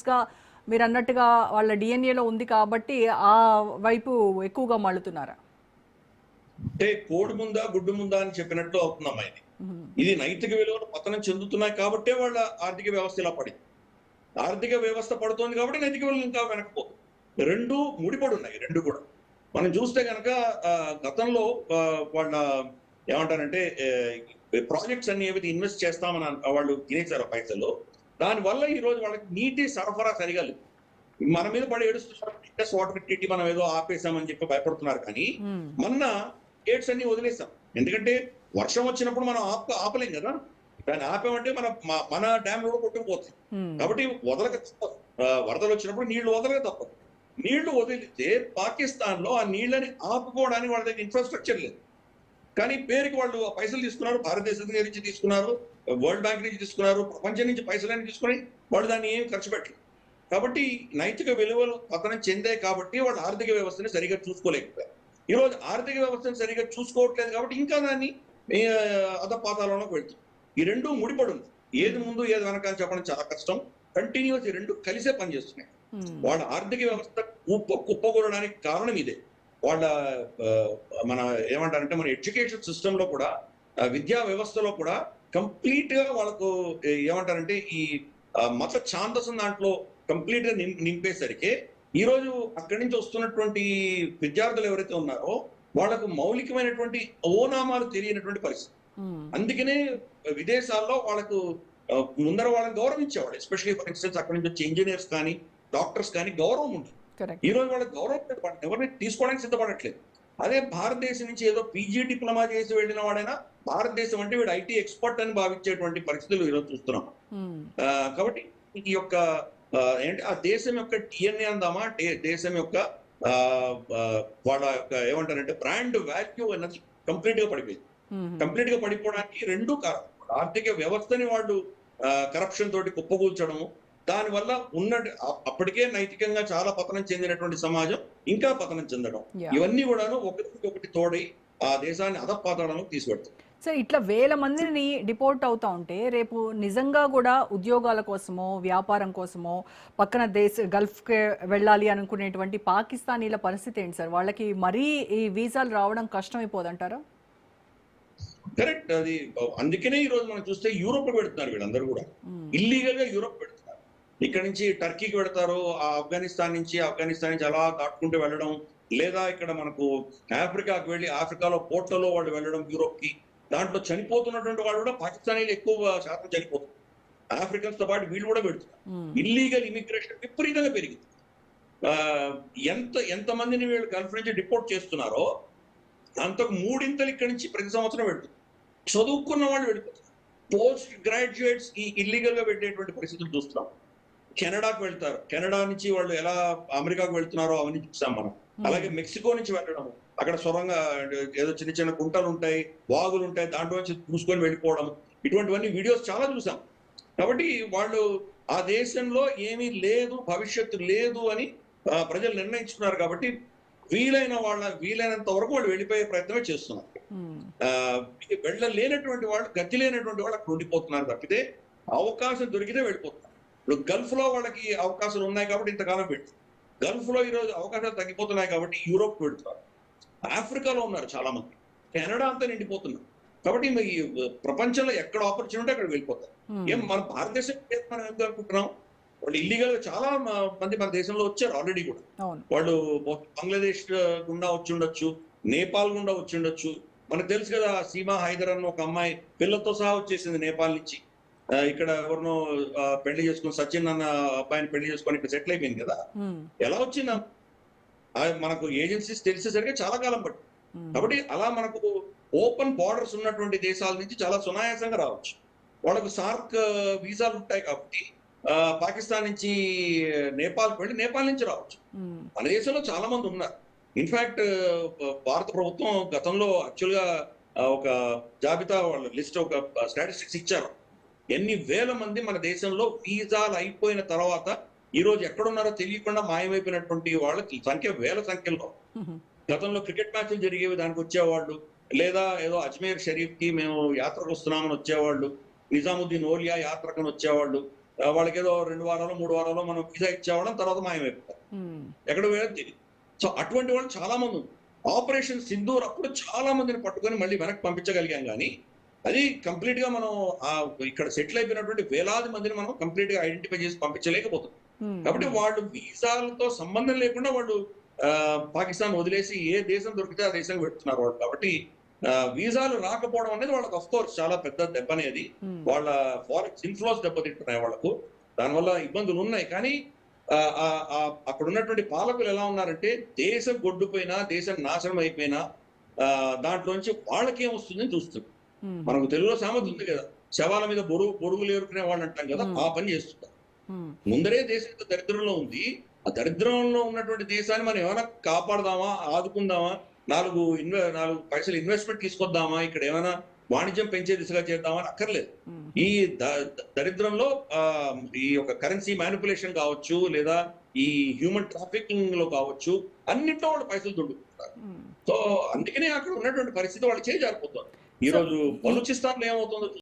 గా మీరు అన్నట్టుగా వాళ్ళ డిఎన్ఏలో ఉంది కాబట్టి ఆ వైపు ఎక్కువగా మళ్ళుతున్నారా? అంటే కోడి ముందా, గుడ్డు ముందా అని చెప్పినట్లు అవుతుందమ్మా ఇది. హ్మ్. ఇది నైతిక విలువలు పతనం చెందుతున్నాయి కాబట్టే వాళ్ళ ఆర్థిక వ్యవస్థ ఇలా పడింది. ఆర్థిక వ్యవస్థ పడుతోంది కాబట్టి నైతిక విలువలు ఇంకా వెనక్కిపోతుంది. 2 ముడిపడి ఉన్నాయి 2 కూడా. మనం చూస్తే గనక గతంలో వాళ్ళ ఏమంటారంటే ప్రాజెక్ట్స్ అన్ని ఏవైతే ఇన్వెస్ట్ చేస్తామని వాళ్ళు తినేసారో పైసలు. దానివల్ల ఈరోజు వాళ్ళకి నీటి సరఫరా సరిగా లేదు. మన మీద పడి ఏడుస్తున్నారు. ఇండస్ వాటర్ ట్రీటీ మనం ఏదో ఆపేసామని చెప్పి భయపడుతున్నారు కానీ, హ్మ్. మొన్న గేట్స్ అన్ని వదిలేసాం. ఎందుకంటే వర్షం వచ్చినప్పుడు మనం ఆపలేం కదా! దాన్ని ఆపామంటే మన డ్యామ్ కూడా కొట్టుకుపోతాయి. హ్మ్. కాబట్టి వదలక తప్పదు. వరదలు వచ్చినప్పుడు నీళ్లు వదలక తప్పదు. నీళ్లు వదిలితే పాకిస్తాన్‌లో ఆ నీళ్ళని ఆపుకోవడానికి వాళ్ళ దగ్గర ఇన్‌ఫ్రాస్ట్రక్చర్ లేదు. కానీ పేరుకి వాళ్ళు ఆ పైసలు తీసుకున్నారు. భారతదేశం దగ్గర నుంచి తీసుకున్నారు. వరల్డ్ బ్యాంక్ నుంచి తీసుకున్నారు. ప్రపంచం నుంచి పైసలన్నీ తీసుకొని వాళ్ళు దాన్ని ఏమి ఖర్చు పెట్టలేదు. కాబట్టి నైతిక విలువలు పతనం చెందాయి కాబట్టి వాళ్ళు ఆర్థిక వ్యవస్థని సరిగ్గా చూసుకోలేకపోయారు. ఈరోజు ఆర్థిక వ్యవస్థను సరిగ్గా చూసుకోవట్లేదు కాబట్టి ఇంకా దాన్ని అధపాతాళంలోకి వెళ్తుంది. ఈ 2 ముడిపడి ఉంది. ఏది హ్మ్. ముందు ఏది వెనక అని చెప్పడం చాలా కష్టం. కంటిన్యూస్ ఈ 2 కలిసే పనిచేస్తున్నాయి. హ్మ్. వాళ్ళ ఆర్థిక వ్యవస్థ కుప్పకూలడానికి కారణం ఇదే. వాళ్ళ ఆహ్, మన ఏమంటారంటే మన ఎడ్యుకేషన్ సిస్టమ్‌లో కూడా విద్యా వ్యవస్థలో కూడా కంప్లీట్‌గా వాళ్ళకు ఏమంటారంటే ఈ మత ఛాందసం దాంట్లో కంప్లీట్‌గా నింపేసరికి ఈరోజు అక్కడి నుంచి వస్తున్నటువంటి విద్యార్థులు ఎవరైతే ఉన్నారో వాళ్ళకు మౌలికమైనటువంటి ఓనామాలు తెలియనటువంటి పరిస్థితి. హ్మ్. అందుకనే విదేశాల్లో వాళ్ళకు ముందర వాళ్ళని గౌరవించేవాళ్ళు. ఎస్పెషల్లీ ఫర్ ఇన్‌స్టెన్స్ అక్కడి నుంచి వచ్చే ఇంజినీర్స్ కానీ, డాక్టర్స్ కానీ గౌరవం ఉంది. కరెక్ట్. ఈరోజు వాళ్ళకి గౌరవం లేదు. వాళ్ళని ఎవరిని తీసుకోవడానికి సిద్ధపడట్లేదు. అదే భారతదేశం నుంచి ఏదో పీజీ డిప్లొమా చేసి వెళ్ళిన వాడైనా భారతదేశం అంటే వీడు ఐటీ ఎక్స్‌పర్ట్ అని భావించేటువంటి పరిస్థితులు ఈరోజు చూస్తున్నాం. హ్మ్. కాబట్టి ఈ యొక్క ఏంటి ఆ దేశం యొక్క డీఎన్ఏ అందామా? దేశం యొక్క వాళ్ళ యొక్క ఏమంటారంటే బ్రాండ్ వాల్యూ అన్నది కంప్లీట్‌గా పడిపోయింది. హుహు. కంప్లీట్‌గా పడిపోవడానికి 2 కారణం. ఆర్థిక వ్యవస్థని వాళ్ళు కరప్షన్ తోటి కుప్పకూల్చడము. దానివల్ల అప్పటికే నైతికంగా చాలా పతనం చెందినటువంటి సమాజం ఇంకా పతనం చెందడం. యాహ్! ఇవన్నీ కూడాను ఒకదానికొకటి తోడై ఆ దేశాన్ని అధపాతాళంలోకి తీసుకెళ్తాయి. సరే ఇట్లా వేల మందిని డిపోర్ట్ అవుతా ఉంటే రేపు నిజంగా గూడా ఉద్యోగాల కోసమో, వ్యాపారం కోసమో పక్కన గల్ఫ్‌కి వెళ్ళాలి అనుకునేటువంటి పాకిస్తానీల పరిస్థితి ఏంటి సార్? వాళ్ళకి మరీ ఈ వీసాలు రావడం కష్టమైపోదంటారా? కరెక్ట్. అది అందుకనే ఈరోజు మనం చూస్తే యూరోప్‌కి వెళ్తున్నారు వీళ్ళందరూ గూడా. హ్మ్. ఇల్లీగల్‌గా యూరోప్ వెళ్తున్నారు. ఇక్కడి నుంచి టర్కీకి వెడతారు. ఆఫ్ఘనిస్తాన్ నుంచి అలా దాటుకుంటూ వెళ్ళడం. లేదా ఇక్కడ మనకు ఆఫ్రికాకి వెళ్లి ఆఫ్రికాలో పోర్ట్‌లలో వాళ్ళు వెళ్ళడం యూరోప్‌కి. దాంట్లో చనిపోతున్నటువంటి వాళ్ళు కూడా పాకిస్తానీలు ఎక్కువ శాతం చనిపోతున్నారు. ఆఫ్రికన్స్‌తో పాటు వీళ్ళు కూడా వెళ్తున్నారు. హ్మ్. ఇల్లీగల్ ఇమిగ్రేషన్ విపరీతంగా పెరిగింది. ఆహ్, ఎంతమందిని వీళ్ళు గల్ఫ్ నుంచి డిపోర్ట్ చేస్తున్నారో అంతకు మూడింతలు ఇక్కడి నుంచి ప్రతి సంవత్సరం వెళ్తుంది. చదువుకున్న వాళ్ళు వెళ్ళిపోతారు. పోస్ట్ గ్రాడ్యుయేట్స్ ఈ ఇల్లీగల్‌గా వెళ్ళేటువంటి పరిస్థితులు చూస్తున్నాం. కెనడాకి వెళ్తారు. కెనడా నుంచి వాళ్ళు ఎలా అమెరికాకు వెళ్తున్నారో అవన్నీ చూసాం మనం. హ్మ్. అలాగే మెక్సికో నుంచి వెళ్ళడం. అక్కడ ఏదో చిన్న చిన్న గుంటలుంటాయి, వాగులుంటాయి. దాంట్లోంచి చూసుకొని వెళ్ళిపోవడం. ఇటువంటివన్నీ వీడియోస్ చాలా చూసాం. కాబట్టి వాళ్ళు ఆ దేశంలో ఏమీ లేదు, భవిష్యత్తు లేదు అని ప్రజలు నిర్ణయించుకున్నారు కాబట్టి వీలైనంత వరకు వాళ్ళు వెళ్ళిపోయే ప్రయత్నమే చేస్తున్నారు. హ్మ్. ఆహ్, వెళ్ళలేనటువంటి వాళ్ళు, గతి లేనటువంటి వాళ్ళు అక్కడ ఉండిపోతున్నారు తప్పితే, అవకాశం దొరికితే వెళ్ళిపోతున్నారు. ఇప్పుడు గల్ఫ్‌లో వాళ్ళకి అవకాశాలు ఉన్నాయి కాబట్టి ఇంతకాలం వెళ్తున్నారు. గల్ఫ్‌లో ఈరోజు అవకాశాలు తగ్గిపోతున్నాయి కాబట్టి యూరోప్‌కి వెళ్తున్నారు. ఆఫ్రికాలో ఉన్నారు చాలా మంది. కెనడా అంతా నిండిపోతున్నారు. కాబట్టి ఈ ప్రపంచంలో ఎక్కడ ఆపర్చునిటీ ఉంటే అక్కడికి వెళ్ళిపోతారు. హ్మ్. మన భారతదేశం లేదు మనం ఎందుకు అనుకుంటున్నాం? వాళ్ళు ఇల్లీగల్‌గా చాలా మంది మన దేశంలో వచ్చారు ఆల్రెడీ కూడా. అవును. వాళ్ళు బంగ్లాదేశ్ గుండా వచ్చుండొచ్చు, నేపాల్ గుండా వచ్చుండొచ్చు. మనకు తెలుసు కదా! సీమా హైదర్ అన్న ఒక అమ్మాయి పిల్లలతో సహా వచ్చేసింది నేపాల్ నుంచి. ఇక్కడ ఎవరినో పెళ్లి చేసుకొని సచిన్ అన్న అబ్బాయిని పెళ్లి చేసుకొని ఇక్కడ సెటిల్ అయిపోయింది కదా! హ్మ్. ఎలా వచ్చింది మనకు ఏజెన్సీస్ తెలిసేసరికి చాలా కాలం పట్టింది. హుహు. కాబట్టి అలా మనకు ఓపెన్ బోర్డర్స్ ఉన్నటువంటి దేశాల నుంచి చాలా సునాయాసంగా రావచ్చు. వాళ్ళకు సార్క్ వీసాలు ఉంటాయి కాబట్టి పాకిస్తాన్ నుంచి నేపాల్‌కి వెళ్లి నేపాల్ నుంచి రావచ్చు. హ్మ్. మన దేశంలో చాలా మంది ఉన్నారు. ఇన్‌ఫాక్ట్ భారత ప్రభుత్వం గతంలో యాక్చువల్‌గా ఒక జాబితా వాళ్ళ లిస్ట్ ఒక స్టాటిస్టిక్స్ ఇచ్చారు. ఎన్ని వేల మంది మన దేశంలో వీసాలు అయిపోయిన తర్వాత ఈరోజు ఎక్కడున్నారో తెలియకుండా మాయమైపోయినటువంటి వాళ్ళకి సంఖ్య వేల సంఖ్యలో. హుహు. గతంలో క్రికెట్ మ్యాచ్‌లు జరిగేవి దానికొచ్చేవాళ్ళు. లేదా ఏదో అజ్మీర్ షరీఫ్‌కి మేము యాత్రకొస్తున్నామని వచ్చేవాళ్ళు. నిజాముద్దీన్ ఓలియా యాత్రకని వచ్చేవాళ్ళు. వాళ్ళకి ఏదో 2 వారాలు 3 వారాలు మనం వీసా ఇచ్చేవాళ్ళం, తర్వాత మాయమైపోతారు, ఉమ్, ఎక్కడ పోయారో తెలియదు. సో అటువంటి వాళ్ళు చాలా మంది ఉన్నారు. ఆపరేషన్ సింధూర్ అప్పుడు చాలా మందిని పట్టుకొని మళ్ళీ వెనక్కి పంపించగలిగాం, కానీ అది కంప్లీట్ గా మనం ఇక్కడ సెటిల్ అయిపోయినటువంటి వేలాది మందిని మనం కంప్లీట్ గా ఐడెంటిఫై చేసి పంపించలేకపోతున్నాం. ఉమ్, కాబట్టి వాళ్ళు వీసాలతో సంబంధం లేకుండా వాళ్ళు పాకిస్తాన్ వదిలేసి ఏ దేశం దొరికితే ఆ దేశానికి పెడుతున్నారు వాళ్ళు. కాబట్టి వీసాలు రాకపోవడం అనేది వాళ్ళకి ఆఫ్ కోర్స్ చాలా పెద్ద దెబ్బ అనేది. ఉమ్, వాళ్ళ ఫారెక్స్ ఇన్ఫ్లోస్ దెబ్బతింటున్నాయి వాళ్ళకు, దానివల్ల ఇబ్బందులు ఉన్నాయి. కానీ అక్కడ ఉన్నటువంటి పాలకులు ఎలా ఉన్నారంటే, దేశం గొడ్డుపోయినా, దేశం నాశనం అయిపోయినా దాంట్లోంచి వాళ్ళకి ఏమొస్తుందని చూస్తుంది. ఉమ్, మనకు తెలుగులో సామెత ఉంది కదా, శవాల మీద బొరుగులు ఏరుకునే వాళ్ళు అంటాం కదా, ఆ పని చేస్తున్నారు. ఉమ్, ముందరే దేశం ఇంత దరిద్రంలో ఉంది, ఆ దరిద్రంలో ఉన్నటువంటి దేశాన్ని మనం ఏమైనా కాపాడదామా, ఆదుకుందామా, 4 పైసలు ఇన్వెస్ట్మెంట్ తీసుకొద్దామా, ఇక్కడ ఏమైనా వాణిజ్యం పెంచే దిశగా చేద్దామా అని అక్కర్లేదు. ఉమ్, ఈ దరిద్రంలో ఈ యొక్క కరెన్సీ మ్యానిపులేషన్ కావచ్చు, లేదా ఈ హ్యూమన్ ట్రాఫికింగ్ లో కావచ్చు, అన్నింటిలో వాళ్ళు పైసలు దుండుకుంటారు. ఉమ్. సో అందుకనే అక్కడ ఉన్నటువంటి పరిస్థితి వాళ్ళు చేజారిపోతుంది. ఈ సో రోజు బలూచిస్తాన్ లో ఏమవుతుందో